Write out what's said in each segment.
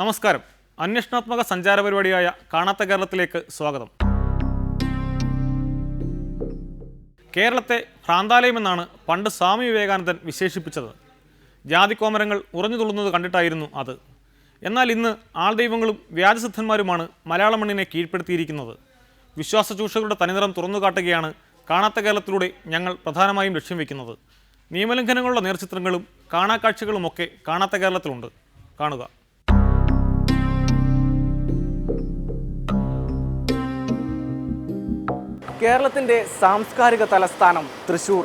നമസ്കാരം. അന്വേഷണാത്മക സഞ്ചാര പരിപാടിയായ കാണാത്ത കേരളത്തിലേക്ക് സ്വാഗതം. കേരളത്തെ ഭ്രാന്താലയമെന്നാണ് പണ്ട് സ്വാമി വിവേകാനന്ദൻ വിശേഷിപ്പിച്ചത്. ജാതിക്കോമരങ്ങൾ ഉറഞ്ഞു തുള്ളുന്നത് കണ്ടിട്ടായിരുന്നു അത്. എന്നാൽ ഇന്ന് ആൾദൈവങ്ങളും വ്യാജസിദ്ധന്മാരുമാണ് മലയാള മണ്ണിനെ കീഴ്പ്പെടുത്തിയിരിക്കുന്നത്. വിശ്വാസചൂഷകളുടെ തനിനിറം തുറന്നു കാട്ടുകയാണ് കാണാത്ത കേരളത്തിലൂടെ ഞങ്ങൾ പ്രധാനമായും ലക്ഷ്യം വയ്ക്കുന്നത്. നിയമലംഘനങ്ങളുടെ നേർചിത്രങ്ങളും കാണാക്കാഴ്ചകളുമൊക്കെ കാണാത്ത കേരളത്തിലുണ്ട്. കാണുക. കേരളത്തിൻ്റെ സാംസ്കാരിക തലസ്ഥാനം തൃശ്ശൂർ.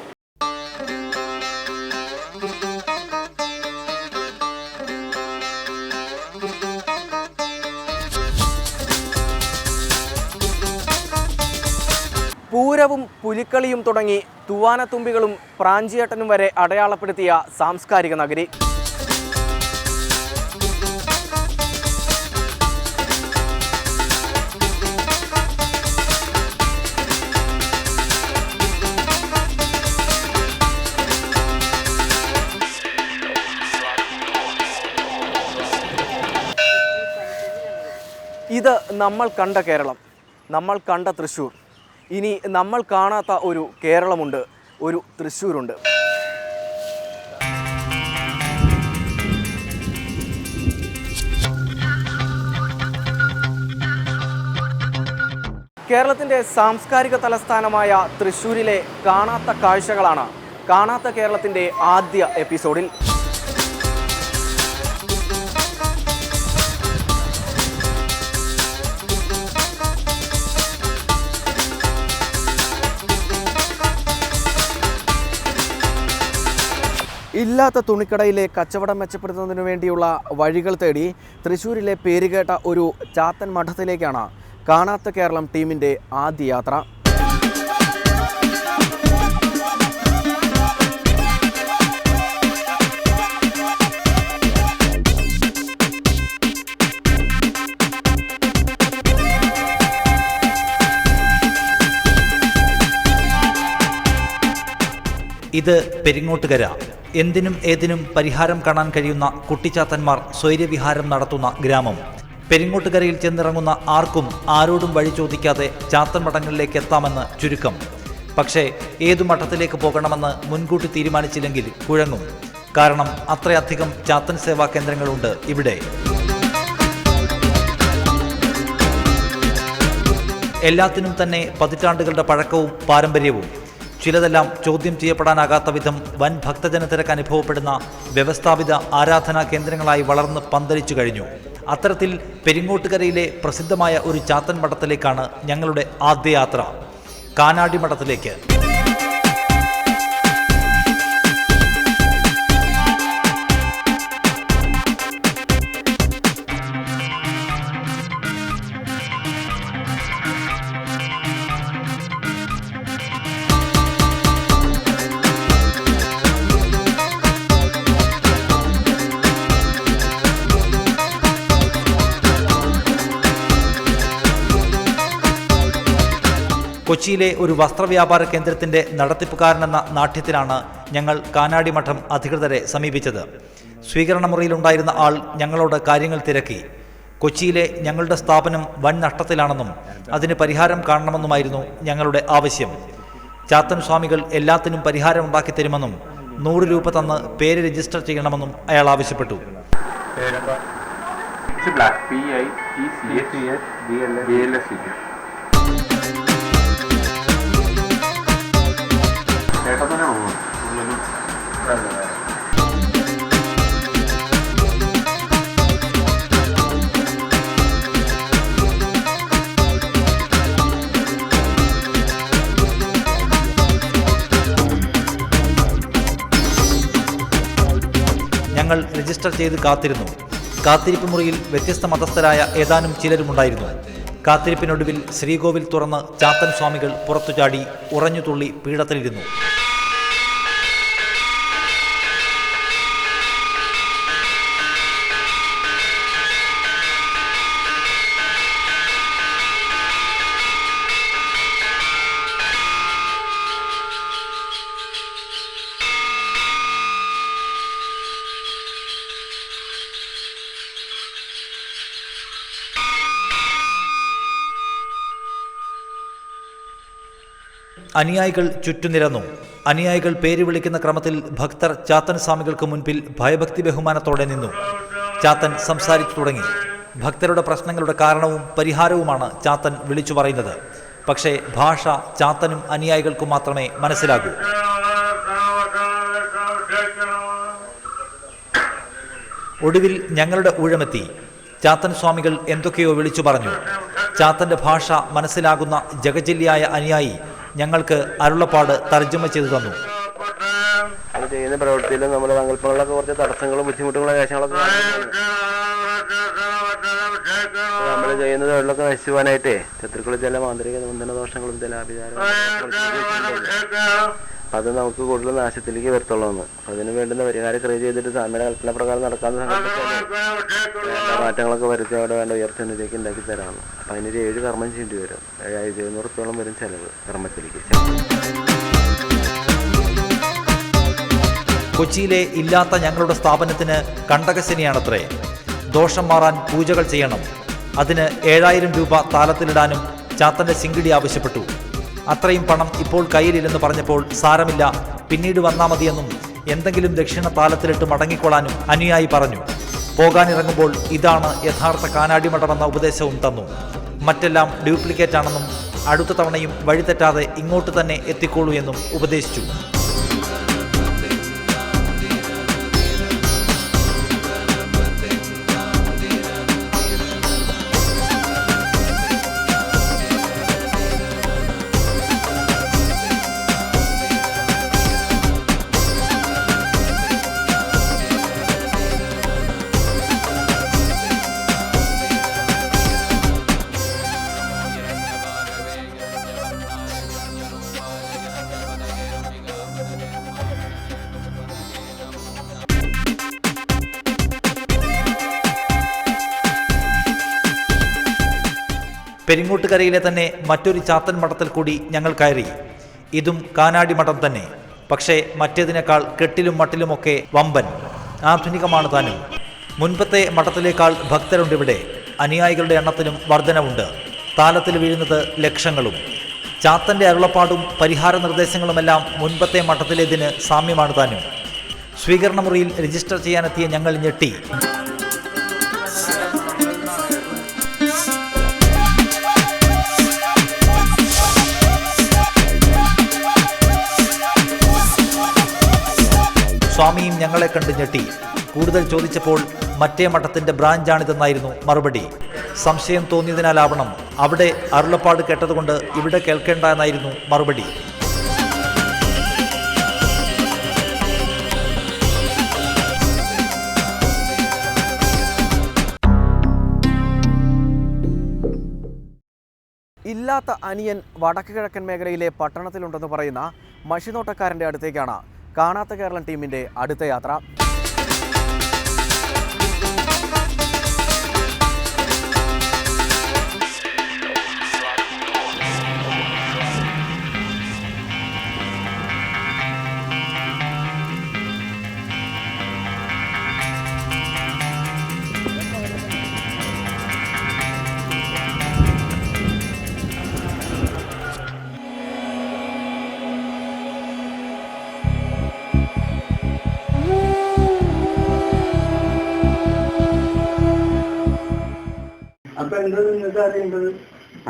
പൂരവും പുലിക്കളിയും തുടങ്ങി തൂവാനത്തുമ്പികളും പ്രാഞ്ചിയേട്ടനും വരെ അടയാളപ്പെടുത്തിയ സാംസ്കാരിക നഗരി. ഇത് നമ്മൾ കണ്ട കേരളം, നമ്മൾ കണ്ട തൃശ്ശൂർ. ഇനി നമ്മൾ കാണാത്ത ഒരു കേരളമുണ്ട്, ഒരു തൃശ്ശൂരുണ്ട്. കേരളത്തിൻ്റെ സാംസ്കാരിക തലസ്ഥാനമായ തൃശ്ശൂരിലെ കാണാത്ത കാഴ്ചകളാണ് കാണാത്ത കേരളത്തിൻ്റെ ആദ്യ എപ്പിസോഡിൽ. ഇല്ലാത്ത തുണിക്കടയിലെ കച്ചവടം മെച്ചപ്പെടുത്തുന്നതിനു വേണ്ടിയുള്ള വഴികൾ തേടി തൃശ്ശൂരിലെ പേരുകേട്ട ഒരു ചാത്തൻ മഠത്തിലേക്കാണ് കാണാത്ത കേരളം ടീമിൻ്റെ ആദ്യ യാത്ര. ഇത് പെരിങ്ങോട്ടുകര. എന്തിനും ഏതിനും പരിഹാരം കാണാൻ കഴിയുന്ന കുട്ടിച്ചാത്തന്മാർ സ്വൈര്യവിഹാരം നടത്തുന്ന ഗ്രാമം. പെരിങ്ങോട്ടുകരയിൽ ചെന്നിറങ്ങുന്ന ആർക്കും ആരോടും വഴി ചോദിക്കാതെ ചാത്തൻ മഠങ്ങളിലേക്ക് എത്താമെന്ന് ചുരുക്കം. പക്ഷേ ഏതു മഠത്തിലേക്ക് പോകണമെന്ന് മുൻകൂട്ടി തീരുമാനിച്ചില്ലെങ്കിൽ കുഴങ്ങും. കാരണം അത്രയധികം ചാത്തൻ സേവാ കേന്ദ്രങ്ങളുണ്ട് ഇവിടെ. എല്ലാത്തിനും തന്നെ പതിറ്റാണ്ടുകളുടെ പഴക്കവും പാരമ്പര്യവും. ചിലതെല്ലാം ചോദ്യം ചെയ്യപ്പെടാനാകാത്ത വിധം വൻ ഭക്തജന തിരക്ക് അനുഭവപ്പെടുന്ന വ്യവസ്ഥാപിത ആരാധനാ കേന്ദ്രങ്ങളായി വളർന്ന് പന്തലിച്ചു കഴിഞ്ഞു. അത്തരത്തിൽ പെരിങ്ങോട്ടുകരയിലെ പ്രസിദ്ധമായ ഒരു ചാത്തൻ മഠത്തിലേക്കാണ് ഞങ്ങളുടെ ആദ്യ യാത്ര, കാനാടി മഠത്തിലേക്ക്. കൊച്ചിയിലെ ഒരു വസ്ത്രവ്യാപാര കേന്ദ്രത്തിൻ്റെ നടത്തിപ്പുകാരനെന്ന നാട്യത്തിലാണ് ഞങ്ങൾ കാനാടി മഠം അധികൃതരെ സമീപിച്ചത്. സ്വീകരണ മുറിയിലുണ്ടായിരുന്ന ആൾ ഞങ്ങളോട് കാര്യങ്ങൾ തിരക്കി. കൊച്ചിയിലെ ഞങ്ങളുടെ സ്ഥാപനം വൻ നഷ്ടത്തിലാണെന്നും അതിന് പരിഹാരം കാണണമെന്നുമായിരുന്നു ഞങ്ങളുടെ ആവശ്യം. ചാത്തൻ സ്വാമികൾ എല്ലാത്തിനും പരിഹാരം ഉണ്ടാക്കി തരുമെന്നും 100 രൂപ തന്ന് പേര് രജിസ്റ്റർ ചെയ്യണമെന്നും അയാൾ ആവശ്യപ്പെട്ടു. ഞങ്ങൾ രജിസ്റ്റർ ചെയ്ത് കാത്തിരുന്നു. കാത്തിരിപ്പ് മുറിയിൽ വ്യത്യസ്ത മതസ്ഥരായ ഏതാനും ചിലരുമുണ്ടായിരുന്നു. കാത്തിരിപ്പിനൊടുവിൽ ശ്രീകോവിൽ തുറന്ന് ചാത്തൻ സ്വാമികൾ പുറത്തു ചാടി ഉറഞ്ഞുതുള്ളി പീഠത്തിലിരുന്നു. അനുയായികൾ ചുറ്റുനിരന്നു. അനുയായികൾ പേര് വിളിക്കുന്ന ക്രമത്തിൽ ഭക്തർ ചാത്തൻ സ്വാമികൾക്ക് മുൻപിൽ ഭയഭക്തി ബഹുമാനത്തോടെ നിന്നു. ചാത്തൻ സംസാരിച്ചു തുടങ്ങി. ഭക്തരുടെ പ്രശ്നങ്ങളുടെ കാരണവും പരിഹാരവുമാണ് ചാത്തൻ വിളിച്ചു പറയുന്നത്. പക്ഷേ ഭാഷ ചാത്തനും അനുയായികൾക്കും മാത്രമേ മനസ്സിലാകൂ. ഒടുവിൽ ഞങ്ങളുടെ ഊഴമെത്തി. ചാത്തൻ സ്വാമികൾ എന്തൊക്കെയോ വിളിച്ചു പറഞ്ഞു. ചാത്തന്റെ ഭാഷ മനസ്സിലാകുന്ന ജഗജില്ലിയായ അനുയായി ഞങ്ങൾക്ക് അരുളപ്പാട് തർജ്ജമ ചെയ്തു തന്നു. ചെയ്യുന്ന പ്രവൃത്തിയിലും നമ്മുടെ സങ്കല്പങ്ങളിലൊക്കെ കുറച്ച് തടസ്സങ്ങളും ബുദ്ധിമുട്ടുകളും കാര്യങ്ങളൊക്കെ നമ്മൾ ചെയ്യുന്ന തൊഴിലൊക്കെ നശിച്ചു പോകാനായിട്ടേ ശത്രുക്കളിൽ ചില മാന്ത്രിക നിബന്ധന ദോഷങ്ങളും ചില ആഭിചാരങ്ങളും അത് നമുക്ക് കൂടുതൽ നാശത്തിലേക്ക് വരത്തുള്ളൂന്ന്. അതിന് വേണ്ടുന്ന പരിഹാരം ക്രിയ ചെയ്തിട്ട് സ്വാമിയുടെ കൽപ്പന പ്രകാരം നടക്കാവുന്ന സങ്കല്പം മാറ്റങ്ങളൊക്കെ വരുത്തി അവിടെ വേണ്ട ഉയർച്ചയിലേക്ക് ഉണ്ടാക്കി തരാമെന്ന്. അപ്പം അതിനൊരു 7 കർമ്മം ചെയ്യേണ്ടി വരും. 700 വരും ചെലവ് കർമ്മത്തിലേക്ക്. കൊച്ചിയിലെ ഇല്ലാത്ത ഞങ്ങളുടെ സ്ഥാപനത്തിന് കണ്ടകശനിയാണത്രേ. ദോഷം മാറാൻ പൂജകൾ ചെയ്യണം. അതിന് 7000 രൂപ താലത്തിലിടാനും ചാത്തന്റെ സിങ്കിടി ആവശ്യപ്പെട്ടു. അത്രയും പണം ഇപ്പോൾ കയ്യിലില്ലെന്ന് പറഞ്ഞപ്പോൾ സാരമില്ല, പിന്നീട് വന്നാൽ മതിയെന്നും എന്തെങ്കിലും ദക്ഷിണ താലത്തിലിട്ട് മടങ്ങിക്കൊള്ളാനും അനുയായി പറഞ്ഞു. പോകാനിറങ്ങുമ്പോൾ ഇതാണ് യഥാർത്ഥ കാനാടി മഠമെന്ന ഉപദേശവും തന്നു. മറ്റെല്ലാം ഡ്യൂപ്ലിക്കേറ്റ് ആണെന്നും അടുത്ത തവണയും വഴിതെറ്റാതെ ഇങ്ങോട്ട് തന്നെ എത്തിക്കോളൂ എന്നും ഉപദേശിച്ചു. പെരിങ്ങോട്ടുകരയിലെ തന്നെ മറ്റൊരു ചാത്തൻ മഠത്തിൽ കൂടി ഞങ്ങൾ കയറി. ഇതും കാനാടി മഠം തന്നെ. പക്ഷേ മറ്റേതിനേക്കാൾ കെട്ടിലും മട്ടിലുമൊക്കെ വമ്പൻ. ആധുനികമാണ് താനും. മുൻപത്തെ മഠത്തിലേക്കാൾ ഭക്തരുണ്ടിവിടെ. അനുയായികളുടെ എണ്ണത്തിലും വർധനവുണ്ട്. താലത്തിൽ വീഴുന്നത് ലക്ഷങ്ങളും. ചാത്തന്റെ അരുളപ്പാടും പരിഹാര നിർദ്ദേശങ്ങളുമെല്ലാം മുൻപത്തെ മഠത്തിലേതിന് സാമ്യമാണ് താനും. സ്വീകരണ മുറിയിൽ രജിസ്റ്റർ ചെയ്യാനെത്തിയ ഞങ്ങൾ ഞെട്ടി. സ്വാമിയും ഞങ്ങളെ കണ്ട് ഞെട്ടി. കൂടുതൽ ചോദിച്ചപ്പോൾ മറ്റേ മഠത്തിന്റെ ബ്രാഞ്ചാണിതെന്നായിരുന്നു മറുപടി. സംശയം തോന്നിയതിനാലാവണം അവിടെ അരുളപ്പാട് കേട്ടതുകൊണ്ട് ഇവിടെ കേൾക്കേണ്ട എന്നായിരുന്നു മറുപടി. ഇല്ലാത്ത അനിയൻ വടക്ക് കിഴക്കൻ മേഖലയിലെ പട്ടണത്തിലുണ്ടെന്ന് പറയുന്ന മഷിനോട്ടക്കാരൻ്റെ അടുത്തേക്കാണ് കാണാത്ത കേരളം ടീമിൻ്റെ അടുത്ത യാത്ര.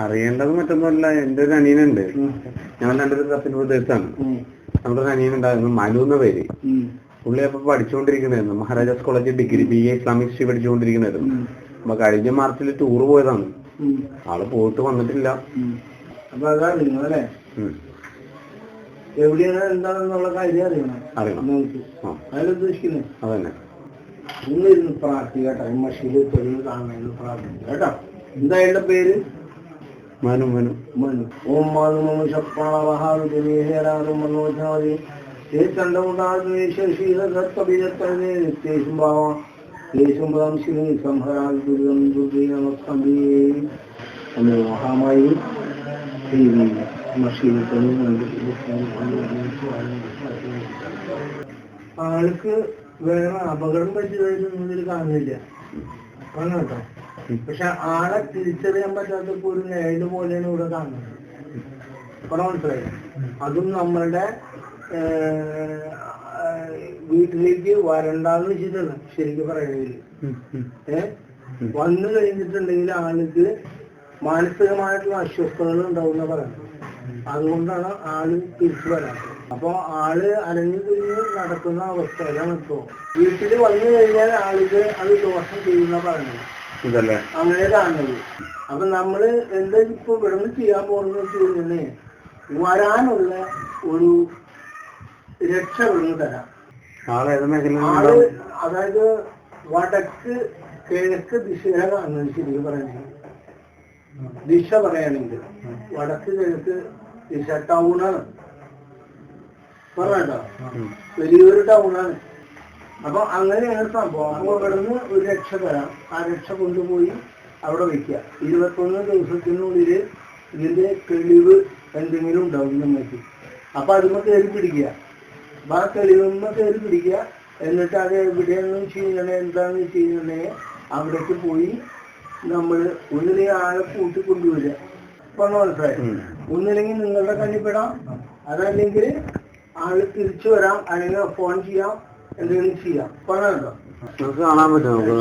അറിയേണ്ടത് മറ്റൊന്നുമല്ല. എന്റെ ഒരു അനിയനുണ്ട്. ഞങ്ങൾ രണ്ടൊരു കസിൻ ബ്രദേഴ്സാണ്. നമ്മുടെ ഒരു അനിയനുണ്ടായിരുന്നു, മനു എന്ന പേര്. പുള്ളി അപ്പൊ പഠിച്ചുകൊണ്ടിരിക്കണായിരുന്നു മഹാരാജാസ് കോളേജിൽ ഡിഗ്രി BA ഇസ്ലാമിക് ഹിസ്റ്ററി പഠിച്ചുകൊണ്ടിരിക്കണായിരുന്നു. അപ്പൊ കഴിഞ്ഞ മാർച്ചിൽ ടൂർ പോയതാണ്. ആള് പോയിട്ട് വന്നിട്ടില്ല. അപ്പൊ അതാണ് നിങ്ങളല്ലേ എവിടെയാണ് എന്താണെന്നുള്ള കാര്യം അറിയണം. അതിലുദ്ദേശിക്കുന്നത് അതന്നെ. നിങ്ങളിരുന്ന് പ്രാർത്ഥിക്കട്ടെ. മഷീല് തെളിവ് കാണുന്നതിന് പ്രാർത്ഥിക്കുക കേട്ടോ. എന്താ എന്റെ പേര്? മനു. മനു മനു. ഓം മാനു മമ ശക്തി മനോജാതി കണ്ടുകൊണ്ടാകും സംഹരാദുരിതം ദുർഗീനമസ്തംഭി എന്ന മഹാമായി മഷീല് ആൾക്ക് വേറെ അപകടം പറ്റിയതായിട്ടൊന്നും ഇതിൽ കാണുന്നില്ല കേട്ടോ. പക്ഷെ ആളെ തിരിച്ചറിയാൻ പറ്റാത്തപ്പോ ഒരു നേട് പോലെയാണ് ഇവിടെ കാണുന്നത്. ഇവിടെ മനസ്സിലായി. അതും നമ്മളുടെ വീട്ടിലേക്ക് വരണ്ടാന്ന് വെച്ചിട്ടാണ് ശരിക്കും പറയണെങ്കിൽ. വന്നു കഴിഞ്ഞിട്ടുണ്ടെങ്കിൽ ആൾക്ക് മാനസികമായിട്ടുള്ള അസ്വസ്ഥതകൾ ഉണ്ടാവുന്ന പറയുന്നത്. അതുകൊണ്ടാണ് ആള് തിരിച്ചു വരാത്തത്. അപ്പൊ ആള് അലഞ്ഞു തിരിഞ്ഞ് നടക്കുന്ന അവസ്ഥയിലാണ് ഇപ്പോ. വീട്ടിൽ വന്നു കഴിഞ്ഞാൽ ആൾക്ക് അത് ദോഷം ചെയ്യുന്ന പറയുന്നത് അങ്ങനെ കാണുന്നത്. അപ്പൊ നമ്മള് എന്താ ഇപ്പൊ ഇവിടെ നിന്ന് ചെയ്യാൻ പോകുന്നത് വെച്ച് കഴിഞ്ഞാൽ വരാനുള്ള ഒരു രക്ഷ ഇവിടുന്ന് തരാം. ആള് അതായത് വടക്ക് കിഴക്ക് ദിശയിലാണ് കാണുന്നത്. ശരിക്കും പറയുന്നത് ദിശ പറയുകയാണെങ്കിൽ വടക്ക് കിഴക്ക് ദിശ ടൗണാണ് പറഞ്ഞോ, വലിയൊരു ടൗണാണ്. അപ്പൊ അങ്ങനെയാണ് സംഭവം. അപ്പൊ ഇവിടുന്ന് ഒരു രക്ഷ തരാം. ആ രക്ഷ കൊണ്ടുപോയി അവിടെ വെക്കുക. 21 ദിവസത്തിനുള്ളിൽ ഇതിന്റെ തെളിവ് എന്തെങ്കിലും ഉണ്ടാവും നമുക്ക്. അപ്പൊ അതിമ്മ കയറി പിടിക്കുക. അപ്പൊ ആ തെളിവുമ്മ കയറി പിടിക്കുക. എന്നിട്ട് അത് എവിടെയൊന്നും ചെയ്യണേ എന്താന്ന് ചെയ്യണേ അവിടേക്ക് പോയി നമ്മൾ ഒന്നിനെ ആളെ കൂട്ടിക്കൊണ്ടുവരിക. ഇപ്പൊ മനസ്സിലായി. ഒന്നില്ലെങ്കിൽ നിങ്ങളുടെ കണ്ണിപ്പെടാം, അതല്ലെങ്കിൽ ആള് തിരിച്ചു വരാം, അല്ലെങ്കിൽ ഫോൺ ചെയ്യാം, എന്തെങ്കിലും ചെയ്യാം. പറഞ്ഞോ കാണാൻ പറ്റും.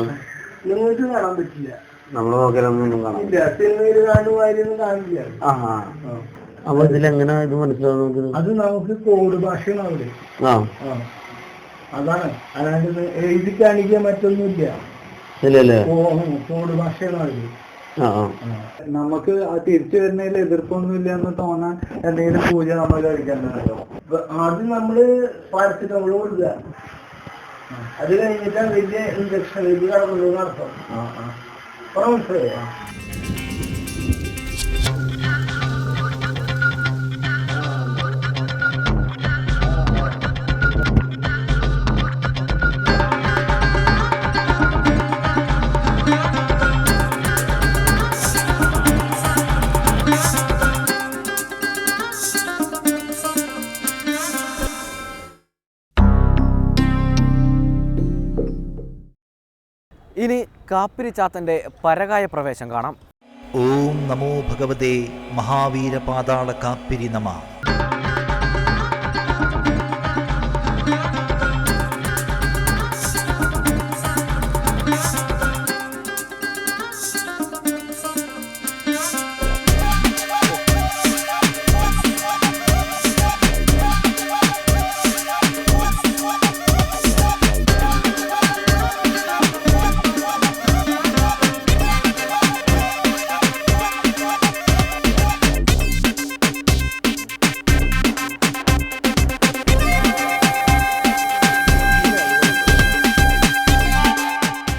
നിങ്ങൾക്ക് കാണാൻ പറ്റില്ല. നമ്മള് നോക്കിയാലൊന്നും കാണാം. ഇല്ല, സിനിമയിൽ കാണുമായിരുന്നു കാണില്ല. അപ്പൊ ഇതിലെങ്ങനെ ഇത് മനസ്സിലാവും? അത് നമുക്ക് കോഡ് ഭാഷയാണല്ലേ. അതാണ്, അല്ലാണ്ട് എഴുതി കാണിക്കാൻ മറ്റൊന്നുമില്ല. കോഡ് ഭാഷയാണ്. നമുക്ക് തിരിച്ചു വരുന്നതിൽ എതിർപ്പൊന്നുമില്ല എന്ന് തോന്നാൻ എന്തെങ്കിലും പൂജ നമ്മൾ കഴിക്കേണ്ടതല്ലോ. അത് നമ്മള് പാരസിറ്റമോൾ കൊടുക്കുക. അത് കഴിഞ്ഞിട്ട് വലിയ ഇഞ്ചക്ഷൻ ഇത് കടന്നു നടത്തും. മനസ്സിലായോ? ഇനി കാപ്പിരി ചാത്തൻ്റെ പരകായ പ്രവേശം കാണാം. ഓം നമോ ഭഗവതേ മഹാവീരപാതാള കാപ്പിരി നമ.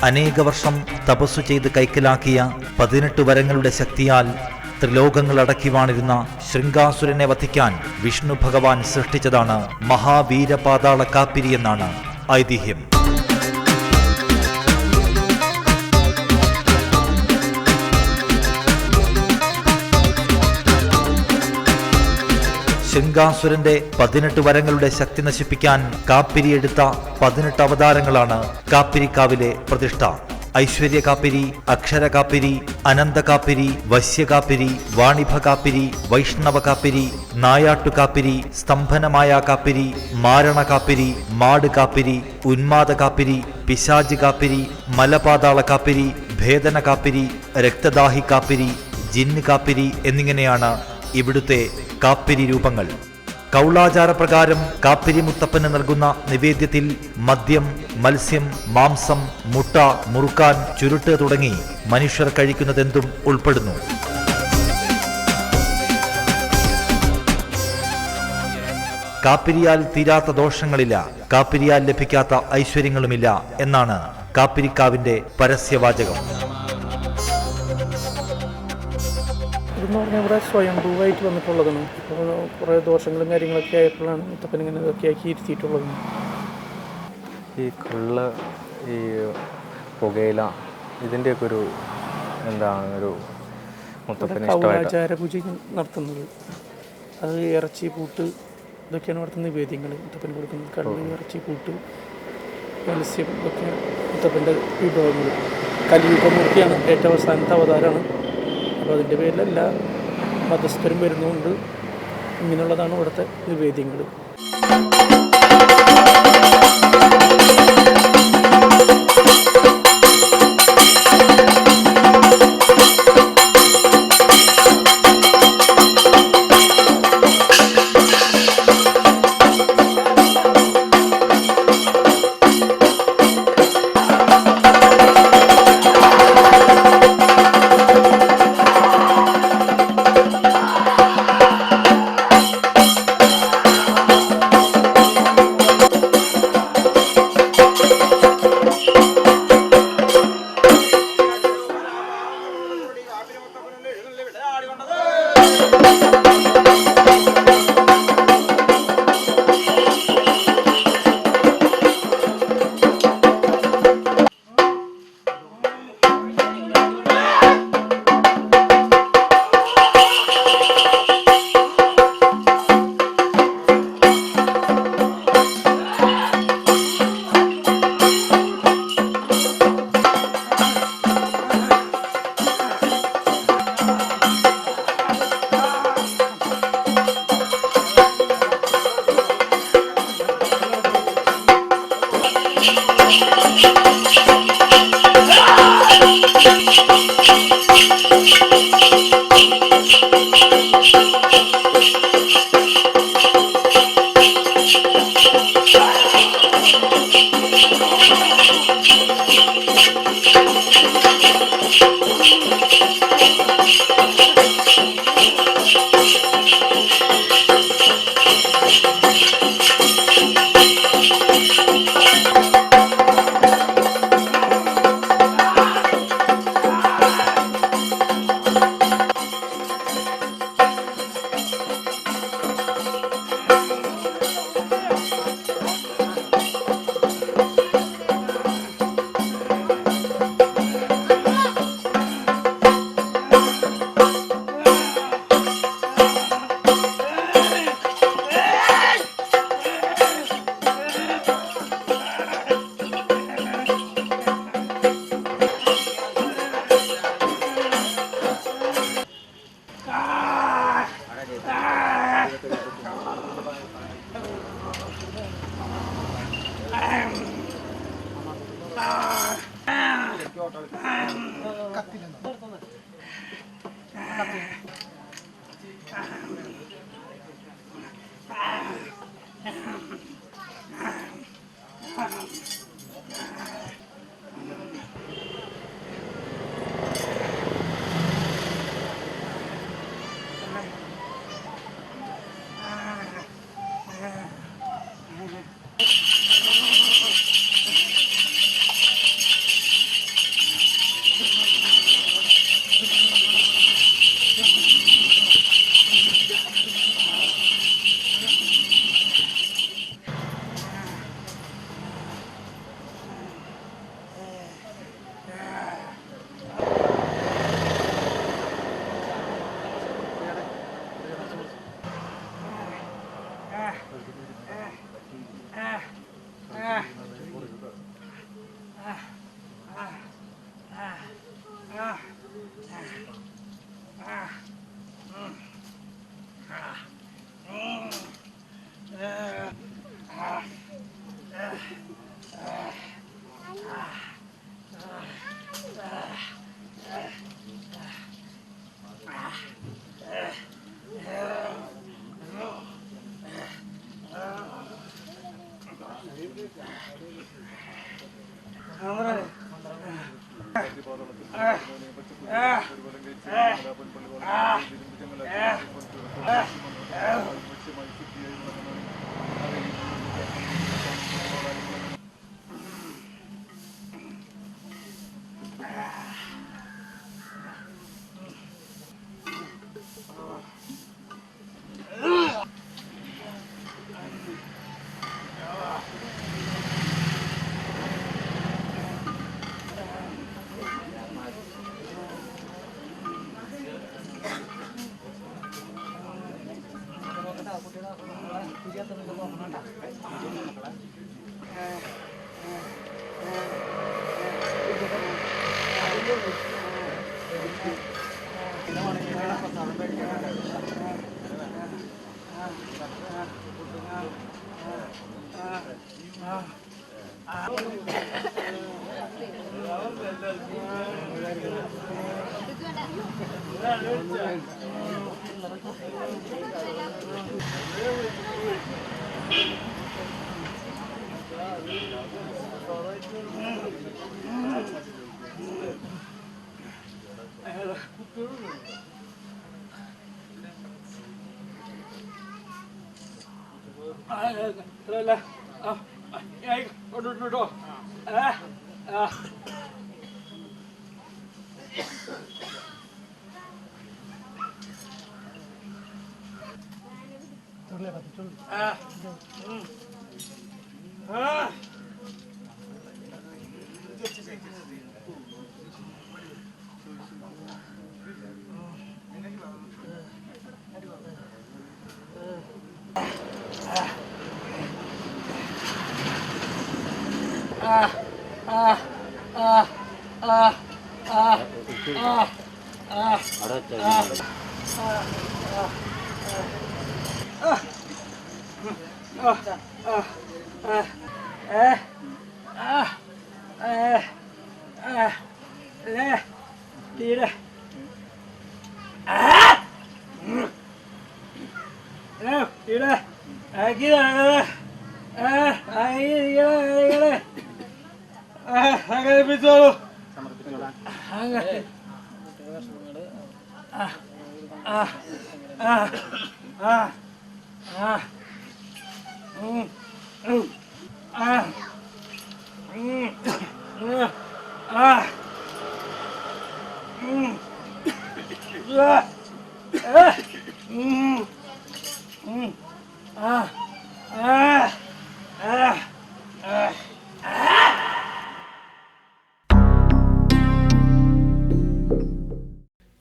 അനേക വർഷം തപസ്സു ചെയ്ത് കൈക്കലാക്കിയ 18 വരങ്ങളുടെ ശക്തിയാൽ ത്രിലോകങ്ങൾ അടക്കി വാണിരുന്ന ശൃംഗാസുരനെ വധിക്കാൻ വിഷ്ണു ഭഗവാൻ സൃഷ്ടിച്ചതാണ് മഹാവീരപാതാള കാപ്പിരി എന്നാണ് ഐതിഹ്യം. ശൃംഗാസുരന്റെ 18 വരങ്ങളുടെ ശക്തി നശിപ്പിക്കാൻ കാപ്പിരി എടുത്ത 18 അവതാരങ്ങളാണ് കാപ്പിരിക്കാവിലെ പ്രതിഷ്ഠ. ഐശ്വര്യ കാപ്പിരി, അക്ഷര കാപ്പിരി, അനന്ത കാപ്പിരി, വശ്യ കാപ്പിരി, വാണിഭ കാപ്പിരി, വൈഷ്ണവ കാപ്പിരി, നായാട്ടു കാപ്പിരി, സ്തംഭനമായ കാപ്പിരി, മാരണ കാപ്പിരി, മാട് കാപ്പിരി, ഉന്മാദ കാപ്പിരി, പിശാചി കാപ്പിരി, മലപാതാള കാപ്പിരി, ഭേദന കാപ്പിരി, രക്തദാഹി കാപ്പിരി, ജിന്ന് കാപ്പിരി എന്നിങ്ങനെയാണ് ഇവിടുത്തെ കാപ്പിരി രൂപങ്ങൾ. കൗളാചാരപ്രകാരം കാപ്പിരി മുത്തപ്പന് നൽകുന്ന നിവേദ്യത്തിൽ മദ്യം, മത്സ്യം, മാംസം, മുട്ട, മുറുക്കാൻ, ചുരുട്ട് തുടങ്ങി മനുഷ്യർ കഴിക്കുന്നതെന്തും ഉൾപ്പെടുന്നു. കാപ്പിരിയാൽ തീരാത്ത ദോഷങ്ങളില്ല, കാപ്പിരിയാൽ ലഭിക്കാത്ത ഐശ്വര്യങ്ങളുമില്ല എന്നാണ് കാപ്പിരിക്കാവിന്റെ പരസ്യവാചകം. ഇതെന്ന് പറഞ്ഞാൽ ഇവിടെ സ്വയംഭൂവായിട്ട് വന്നിട്ടുള്ളതാണ്. ഇപ്പോൾ കുറേ ദോഷങ്ങളും കാര്യങ്ങളൊക്കെ ആയപ്പോഴാണ് മുത്തപ്പൻ ഇങ്ങനെ ഇതൊക്കെ ആക്കി ഇരുത്തിയിട്ടുള്ളത്. ഈ കള്ള്, ഈ പുകയില, ഇതിൻ്റെയൊക്കെ ഒരു എന്താണ് ഒരു മുത്തപ്പന് കൗളാചാര പൂജ നടത്തുന്നത്. അത് ഇറച്ചി പൂട്ട് ഇതൊക്കെയാണ് ഇവിടുത്തെ നിവേദ്യങ്ങൾ മുത്തപ്പൻ കൊടുക്കുന്നത്. കള്ള്, ഇറച്ചി പൂട്ട്, മത്സ്യം ഇതൊക്കെ മുത്തപ്പൻ്റെ വിഭവങ്ങൾ. കലിയുഗമൂർത്തിയാണ്, ഏറ്റവും അവസാനത്തെ അവതാരമാണ്. അപ്പോൾ അതിൻ്റെ പേരിൽ എല്ലാ മതസ്ഥരും വരുന്നുണ്ട്. ഇങ്ങനെയുള്ളതാണ് ഇവിടുത്തെ നിവേദ്യങ്ങൾ.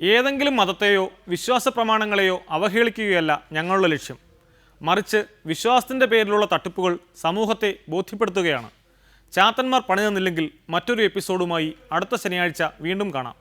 ഏതെങ്കിലും മതത്തെയോ വിശ്വാസ പ്രമാണങ്ങളെയോ അവഹേളിക്കുകയല്ല ഞങ്ങളുടെ ലക്ഷ്യം. മറിച്ച് വിശ്വാസത്തിൻ്റെ പേരിലുള്ള തട്ടിപ്പുകൾ സമൂഹത്തെ ബോധ്യപ്പെടുത്തുകയാണ്. ചാത്തന്മാർ പണി തന്നില്ലെങ്കിൽ മറ്റൊരു എപ്പിസോഡുമായി അടുത്ത ശനിയാഴ്ച വീണ്ടും കാണാം.